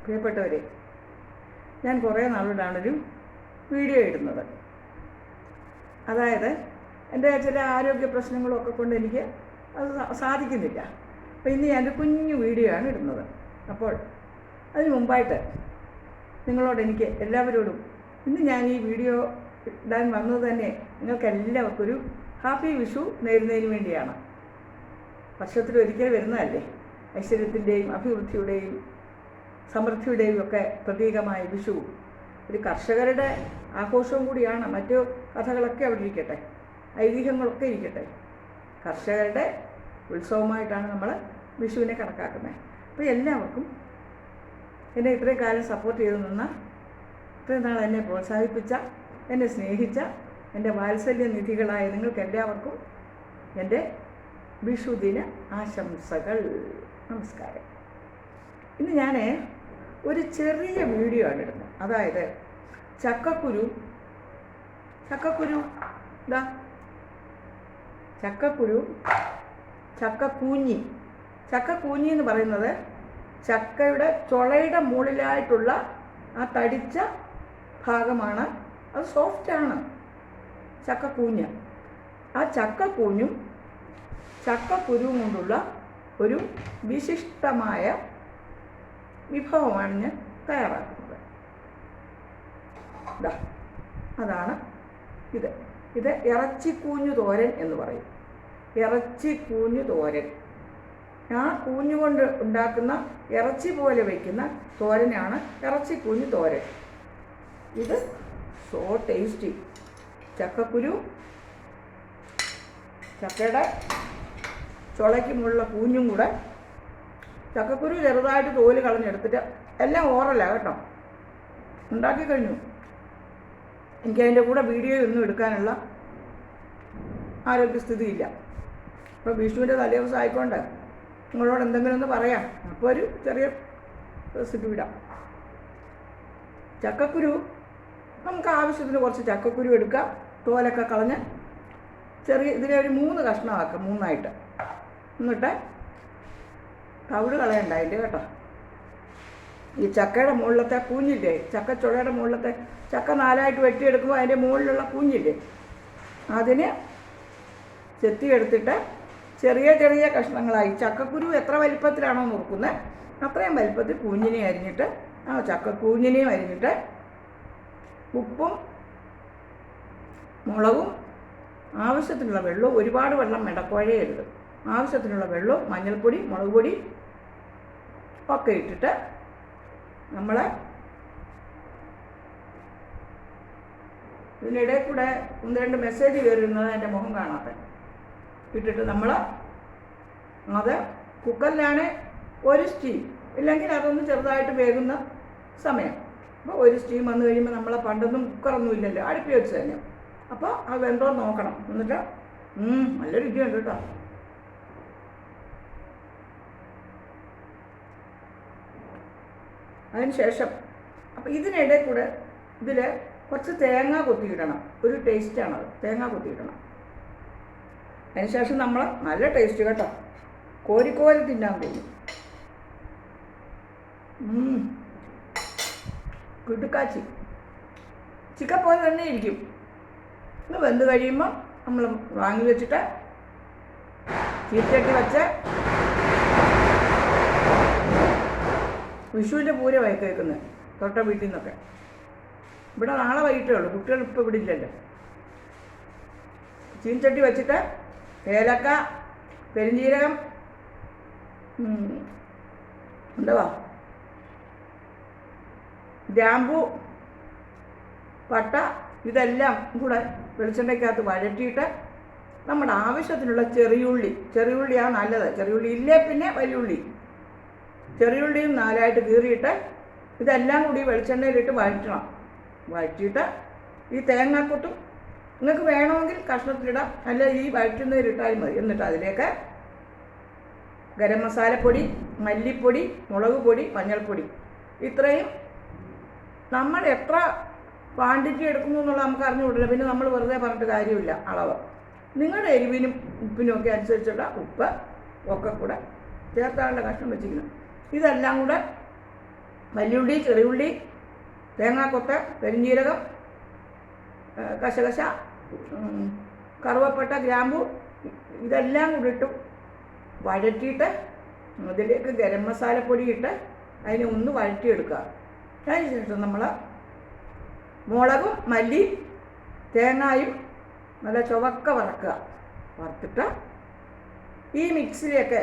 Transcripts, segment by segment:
പ്രിയപ്പെട്ടവരെ, ഞാൻ കുറേ നാളോടാണൊരു വീഡിയോ ഇടുന്നത്. അതായത് എൻ്റെ ചില ആരോഗ്യ പ്രശ്നങ്ങളൊക്കെ കൊണ്ട് എനിക്ക് അത് സാധിക്കുന്നില്ല. അപ്പോൾ ഇന്ന് ഞാനൊരു കുഞ്ഞു വീഡിയോ ആണ് ഇടുന്നത്. അപ്പോൾ അതിന് മുമ്പായിട്ട് നിങ്ങളോട് എനിക്ക് എല്ലാവരോടും ഇന്ന് ഞാൻ ഈ വീഡിയോ ഇടാൻ വന്നത് തന്നെ നിങ്ങൾക്ക് എല്ലാവർക്കും ഒരു ഹാപ്പി വിഷു നേരുന്നതിന് വേണ്ടിയാണ്. വർഷത്തിലൊരിക്കൽ വരുന്നതല്ലേ, ഐശ്വര്യത്തിൻ്റെയും അഭിവൃദ്ധിയുടെയും സമൃദ്ധിയുടെയും ഒക്കെ പ്രതീകമായ വിഷു ഒരു കർഷകരുടെ ആഘോഷവും കൂടിയാണ്. മറ്റു കഥകളൊക്കെ അവിടെ ഇരിക്കട്ടെ, ഐതിഹ്യങ്ങളൊക്കെ ഇരിക്കട്ടെ, കർഷകരുടെ ഉത്സവമായിട്ടാണ് നമ്മൾ വിഷുവിനെ കണക്കാക്കുന്നത്. അപ്പോൾ എല്ലാവർക്കും എന്നെ ഇത്രയും കാലം സപ്പോർട്ട് ചെയ്തു നിന്ന, ഇത്രയും നാൾ എന്നെ പ്രോത്സാഹിപ്പിച്ച, എന്നെ സ്നേഹിച്ച എൻ്റെ വാത്സല്യ നിധികളായ നിങ്ങൾക്ക് എല്ലാവർക്കും എൻ്റെ വിഷുദിന ആശംസകൾ. നമസ്കാരം. ഇന്ന് ഞാൻ ഒരു ചെറിയ വീഡിയോ ആണ് ഇടുന്നത്. അതായത് ചക്കക്കുരു ഇതാ ചക്കക്കൂഞ്ഞി എന്ന് പറയുന്നത് ചക്കയുടെ ചുളയുടെ മുകളിലായിട്ടുള്ള ആ തടിച്ച ഭാഗമാണ്. അത് സോഫ്റ്റാണ് ചക്കക്കൂഞ്ഞ്. ആ ചക്കക്കൂഞ്ഞും ചക്കക്കുരുവും കൊണ്ടുള്ള ഒരു വിശിഷ്ടമായ വിഭവമാണ് ഞാൻ തയ്യാറാക്കുന്നത്. അതാണ് ഇത് ഇറച്ചിക്കൂഞ്ഞു തോരൻ എന്ന് പറയും. ഇറച്ചിക്കൂഞ്ഞു തോരൻ, ആ കൂഞ്ഞു കൊണ്ട് ഉണ്ടാക്കുന്ന ഇറച്ചി പോലെ വയ്ക്കുന്ന തോരനാണ് ഇറച്ചിക്കൂഞ്ഞു തോരൻ. ഇത് സോ ടേസ്റ്റി. ചക്കക്കുരു, ചക്കയുടെ ചുളയ്ക്ക് മുകളിലുള്ള കൂഞ്ഞും കൂടെ, ചക്കക്കുരു ചെറുതായിട്ട് തോല് കളഞ്ഞെടുത്തിട്ട്, എല്ലാം ഓറലാണ് കേട്ടോ, ഉണ്ടാക്കി കഴിഞ്ഞു. എനിക്കതിൻ്റെ കൂടെ വീഡിയോ ഒന്നും എടുക്കാനുള്ള ആരോഗ്യസ്ഥിതിയില്ല. അപ്പോൾ വിഷുവിൻ്റെ തലേദിവസം ആയിക്കൊണ്ട് നിങ്ങളോട് എന്തെങ്കിലും ഒന്ന് പറയാം. അപ്പോൾ ഒരു ചെറിയ റെസിപ്പി ഇടാം. ചക്കക്കുരു നമുക്ക് ആവശ്യത്തിന് കുറച്ച് ചക്കക്കുരു എടുക്കാം, തോലൊക്കെ കളഞ്ഞ് ഇതിനെ ഒരു 3 കഷ്ണമാക്കാം, 3ആയിട്ട്. എന്നിട്ട് തവിട് കളയണ്ട അതിൻ്റെ കേട്ടോ. ഈ ചക്കയുടെ മുകളിലത്തെ കൂഞ്ഞില്ലേ, ചക്കച്ചുളയുടെ മുകളിലത്തെ ചക്ക 4ആയിട്ട് വെട്ടിയെടുക്കുമ്പോൾ അതിൻ്റെ മുകളിലുള്ള കൂഞ്ഞില്ലേ, അതിന് ചെത്തിയെടുത്തിട്ട് ചെറിയ ചെറിയ കഷ്ണങ്ങളായി, ചക്കക്കുരു എത്ര വലിപ്പത്തിലാണോ നോക്കുന്നത് അത്രയും വലിപ്പത്തിൽ കൂഞ്ഞിനെ അരിഞ്ഞിട്ട്, ആ ചക്കക്കൂഞ്ഞിനെയും അരിഞ്ഞിട്ട് ഉപ്പും മുളകും ആവശ്യത്തിനുള്ള വെള്ളവും, ഒരുപാട് വെള്ളം മെടക്കുഴയരുത്, ആവശ്യത്തിനുള്ള വെള്ളവും മഞ്ഞൾപ്പൊടി മുളക് പൊടി ഒക്കെ ഇട്ടിട്ട് നമ്മൾ ഇതിനിടയിൽ കൂടെ 1-2 മെസ്സേജ് കയറുന്നത് എൻ്റെ മുഖം കാണാത്ത ഇട്ടിട്ട് നമ്മൾ അത് കുക്കറിലാണ് ഒരു സ്റ്റീം, ഇല്ലെങ്കിൽ അതൊന്ന് ചെറുതായിട്ട് വേകുന്ന സമയം. അപ്പോൾ ഒരു സ്റ്റീം വന്നു കഴിയുമ്പോൾ നമ്മളെ പണ്ടൊന്നും കുക്കറൊന്നും ഇല്ലല്ലോ, അടുപ്പി വെച്ച് തന്നെ. അപ്പോൾ അത് വെന്തോ നോക്കണം. എന്നിട്ട് നല്ല രുചിയുണ്ട് കേട്ടോ. അതിന് ശേഷം അപ്പോൾ ഇതിനിടയിൽ കൂടെ ഇതിൽ കുറച്ച് തേങ്ങ കൊത്തിയിടണം. ഒരു ടേസ്റ്റാണത്, തേങ്ങ കൊത്തിയിടണം. അതിന് ശേഷം നമ്മൾ നല്ല ടേസ്റ്റ് കേട്ടോ, കോരി തിന്നാൻ കഴിയും. കിടുക്കാച്ചി ചിക്കൻ പോലെ തന്നെ ഇരിക്കും. ഇത് വെന്ത് കഴിയുമ്പോൾ നമ്മൾ വാങ്ങി വെച്ചിട്ട് ചീറ്റട്ടി വെച്ച് വിഷുവിൻ്റെ പൂര വയക്ക് വെക്കുന്നത് തൊട്ട വീട്ടിൽ നിന്നൊക്കെ. ഇവിടെ നാളെ വൈകിട്ടേ ഉള്ളൂ, കുട്ടികൾ ഇപ്പോൾ ഇവിടെ ഇല്ലല്ലോ. ചീൻചട്ടി വെച്ചിട്ട് ഏലക്ക, പെരുംജീരകം, എന്തുവാ ഗ്രാമ്പൂ, പട്ട, ഇതെല്ലാം കൂടെ വെളിച്ചെണ്ണയ്ക്കകത്ത് വഴറ്റിയിട്ട് നമ്മുടെ ആവശ്യത്തിനുള്ള ചെറിയുള്ളിയാണ് നല്ലത്. ചെറിയുള്ളി ഇല്ലേ പിന്നെ വലിയുള്ളി, ചെറിയുള്ളിയും 4ആയിട്ട് കീറിയിട്ട് ഇതെല്ലാം കൂടി വെളിച്ചെണ്ണയിലിട്ട് വഴറ്റിയിട്ട് ഈ തേങ്ങാക്കൊട്ടും നിങ്ങൾക്ക് വേണമെങ്കിൽ കഷ്ണത്തിലിടാം, അല്ല ഈ വഴറ്റുന്നതിലിട്ടാലും മതി. എന്നിട്ട് അതിലേക്ക് ഗരം മസാലപ്പൊടി, മല്ലിപ്പൊടി, മുളക് പൊടി, മഞ്ഞൾപ്പൊടി, ഇത്രയും നമ്മൾ എത്ര ക്വാണ്ടിറ്റി എടുക്കുന്നു എന്നുള്ളത് നമുക്ക് അറിഞ്ഞുകൂടില്ല. പിന്നെ നമ്മൾ വെറുതെ പറഞ്ഞിട്ട് കാര്യമില്ല. അളവ് നിങ്ങളുടെ എരിവിനും ഉപ്പിനും ഒക്കെ അനുസരിച്ചുള്ള ഉപ്പ് ഒക്കെ കൂടെ ചേർത്താനുള്ള കഷ്ണം വെച്ചിരിക്കണം. ഇതെല്ലാം കൂടെ വലിയുള്ളി, ചെറിയുള്ളി, തേങ്ങാക്കൊത്ത്, പെരുംജീരകം, കശകശ, കറുവപ്പട്ട, ഗ്രാമ്പു ഇതെല്ലാം കൂടി ഇട്ട് വഴറ്റിയിട്ട് അതിലേക്ക് ഗരം മസാലപ്പൊടി ഇട്ട് അതിനെ ഒന്ന് വഴറ്റിയെടുക്കുക. അതിന് ശേഷം നമ്മൾ മുളകും മല്ലി തേങ്ങായും നല്ല ചുവക്ക വറക്കുക. വറുത്തിട്ട് ഈ മിക്സിലേക്ക്,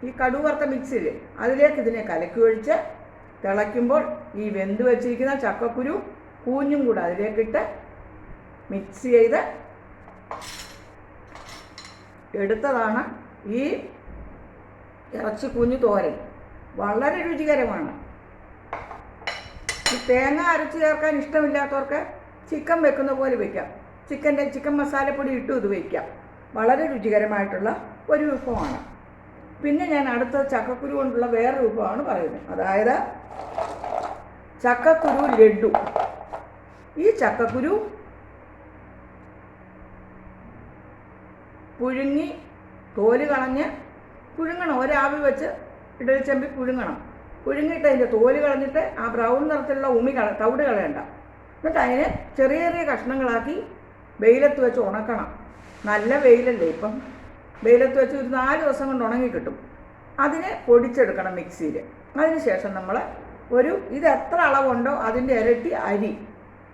ഈ കടുക് വറുത്ത മിക്സിയിൽ അതിലേക്ക് ഇതിനെ കലക്കി ഒഴിച്ച് തിളയ്ക്കുമ്പോൾ ഈ വെന്ത് വെച്ചിരിക്കുന്ന ചക്കക്കുരു കൂഞ്ഞും കൂടെ അതിലേക്കിട്ട് മിക്സ് ചെയ്ത് എടുത്തതാണ് ഈ ഇറച്ചി കൂഞ്ഞ് തോരൻ. വളരെ രുചികരമാണ്. ഈ തേങ്ങ അരച്ച് ചേർക്കാൻ ഇഷ്ടമില്ലാത്തവർക്ക് ചിക്കൻ വെക്കുന്ന പോലെ വയ്ക്കാം. ചിക്കൻ മസാലപ്പൊടി ഇട്ടും ഇത് വയ്ക്കാം. വളരെ രുചികരമായിട്ടുള്ള ഒരു വിഭവമാണ്. പിന്നെ ഞാൻ അടുത്ത ചക്കക്കുരു കൊണ്ടുള്ള വേറൊരു വിഭവമാണ് പറയുന്നത്. അതായത് ചക്കക്കുരു ലഡു. ഈ ചക്കക്കുരു പുഴുങ്ങി തോല് കളഞ്ഞ് പുഴുങ്ങണം. ഒരാവി വെച്ച് ഇഡലിച്ചെമ്പി പുഴുങ്ങണം. പുഴുങ്ങിയിട്ട് അതിൻ്റെ തോല് കളഞ്ഞിട്ട് ആ ബ്രൗൺ നിറത്തിലുള്ള തവിട് കളയണ്ട. എന്നിട്ട് അതിനെ ചെറിയ ചെറിയ കഷ്ണങ്ങളാക്കി വെയിലത്ത് വെച്ച് ഉണക്കണം. നല്ല വെയിലല്ലേ ഇപ്പം. വെയിലത്ത് വെച്ച് ഒരു 4 ദിവസം കൊണ്ട് ഉണങ്ങി കിട്ടും. അതിനെ പൊടിച്ചെടുക്കണം മിക്സിയിൽ. അതിന് ശേഷം നമ്മൾ ഇത് എത്ര അളവുണ്ടോ അതിൻ്റെ ഇരട്ടി അരി,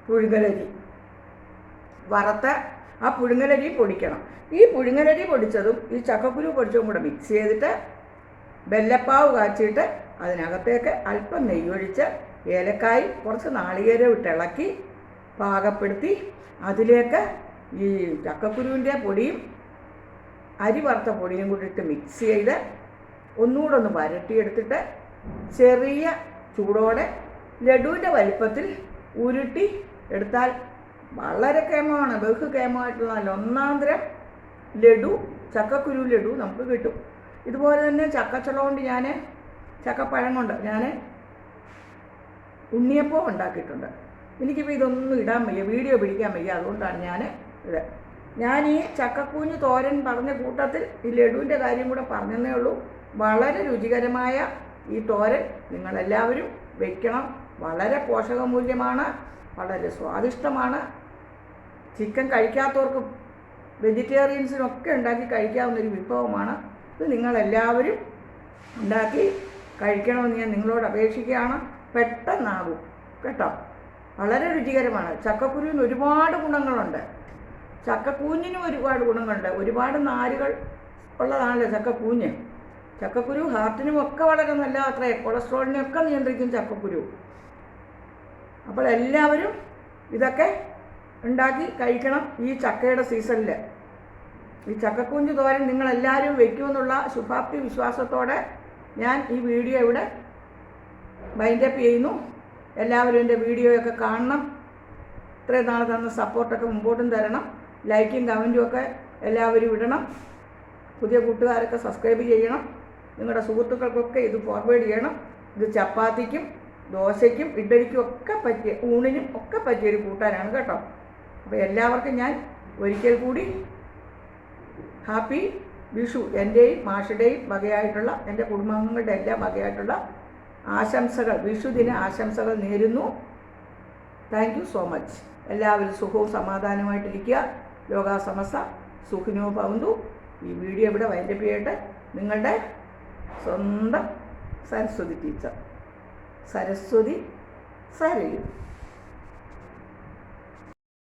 പുഴുങ്ങലരി വറുത്ത ആ പുഴുങ്ങലരി പൊടിക്കണം. ഈ പുഴുങ്ങലരി പൊടിച്ചതും ഈ ചക്കക്കുരു പൊടിച്ചതും കൂടെ മിക്സ് ചെയ്തിട്ട് വെല്ലപ്പാവ് കാച്ചിയിട്ട് അതിനകത്തേക്ക് അല്പം നെയ്യൊഴിച്ച് ഏലക്കായി കുറച്ച് നാളികേരം ഇട്ട് ഇളക്കി പാകപ്പെടുത്തി അതിലേക്ക് ഈ ചക്കക്കുരുവിൻ്റെ പൊടിയും അരി വറുത്ത പൊടിയും കൂടി ഇട്ട് മിക്സ് ചെയ്ത് ഒന്നുകൂടെ ഒന്ന് വരട്ടിയെടുത്തിട്ട് ചെറിയ ചൂടോടെ ലഡുവിൻ്റെ വലിപ്പത്തിൽ ഉരുട്ടി എടുത്താൽ വളരെ കേമമാണ്. ബഹുകേമമായിട്ടുള്ള നല്ല ഒന്നാന്തരം ലഡു, ചക്കക്കുരു ലഡു നമുക്ക് കിട്ടും. ഇതുപോലെ തന്നെ ചക്കച്ചുള കൊണ്ട് ചക്കപ്പഴം കൊണ്ട് ഞാൻ ഉണ്ണിയപ്പം ഉണ്ടാക്കിയിട്ടുണ്ട്. എനിക്കിപ്പോൾ ഇതൊന്നും ഇടാൻ വയ്യ, വീഡിയോ പിടിക്കാൻ വയ്യ. അതുകൊണ്ടാണ് ഞാൻ ഈ ചക്കക്കൂഞ്ഞ് തോരൻ പറഞ്ഞ കൂട്ടത്തിൽ ഈ ലഡുവിൻ്റെ കാര്യം കൂടെ പറഞ്ഞതേ ഉള്ളൂ. വളരെ രുചികരമായ ഈ തോരൻ നിങ്ങളെല്ലാവരും വയ്ക്കണം. വളരെ പോഷകമൂല്യമാണ്, വളരെ സ്വാദിഷ്ടമാണ്. ചിക്കൻ കഴിക്കാത്തവർക്കും വെജിറ്റേറിയൻസിനൊക്കെ ഉണ്ടാക്കി കഴിക്കാവുന്നൊരു വിഭവമാണ്. ഇത് നിങ്ങളെല്ലാവരും ഉണ്ടാക്കി കഴിക്കണമെന്ന് ഞാൻ നിങ്ങളോട് അപേക്ഷിക്കുകയാണ്. പെട്ടെന്നാകും കേട്ടോ. വളരെ രുചികരമാണ്. ചക്കക്കുരുവിന് ഒരുപാട് ഗുണങ്ങളുണ്ട്. ചക്കക്കൂഞ്ഞിനും ഒരുപാട് ഗുണങ്ങളുണ്ട്. ഒരുപാട് നാരുകൾ ഉള്ളതാണല്ലോ ചക്കക്കൂഞ്ഞ്. ചക്കക്കുരു ഹാർട്ടിനുമൊക്കെ വളരെ നല്ല അത്രേ. കൊളസ്ട്രോളിനെയൊക്കെ നിയന്ത്രിക്കും ചക്കക്കുരു. അപ്പോൾ എല്ലാവരും ഇതൊക്കെ ഉണ്ടാക്കി കഴിക്കണം ഈ ചക്കയുടെ സീസണിൽ. ഈ ചക്കക്കൂഞ്ഞ് തോരൻ നിങ്ങളെല്ലാവരും വയ്ക്കുമെന്നുള്ള ശുഭാപ്തി വിശ്വാസത്തോടെ ഞാൻ ഈ വീഡിയോ ഇവിടെ വൈൻഡപ്പ് ചെയ്യുന്നു. എല്ലാവരും എൻ്റെ വീഡിയോയൊക്കെ കാണണം. ഇത്രയും നാൾ തന്ന സപ്പോർട്ടൊക്കെ മുമ്പോട്ടും തരണം. ലൈക്കും കമൻറ്റും ഒക്കെ എല്ലാവരും ഇടണം. പുതിയ കൂട്ടുകാരൊക്കെ സബ്സ്ക്രൈബ് ചെയ്യണം. നിങ്ങളുടെ സുഹൃത്തുക്കൾക്കൊക്കെ ഇത് ഫോർവേഡ് ചെയ്യണം. ഇത് ചപ്പാത്തിക്കും ദോശയ്ക്കും ഇഡ്ഡലിക്കും ഒക്കെ പറ്റിയ, ഊണിനും ഒക്കെ പറ്റിയൊരു കൂട്ടാനാണ് കേട്ടോ. അപ്പോൾ എല്ലാവർക്കും ഞാൻ ഒരിക്കൽ കൂടി ഹാപ്പി വിഷു, എൻ്റെയും മാഷുടെയും വകയായിട്ടുള്ള, എൻ്റെ കുടുംബാംഗങ്ങളുടെ എല്ലാം വകയായിട്ടുള്ള ആശംസകൾ, വിഷുദിന ആശംസകൾ നേരുന്നു. Thank you so much. എല്ലാവരും സുഖവും സമാധാനമായിട്ടിരിക്കുക. ലോകാസമസ്ത സുഖിനോ ഭവന്തു. ഈ വീഡിയോ ഇവിടെ വൈൻഡപ്പ് ചെയ്യട്ടെ. നിങ്ങളുടെ സ്വന്തം സരസ്വതി ടീച്ചർ, സരസ്വതി സരയു.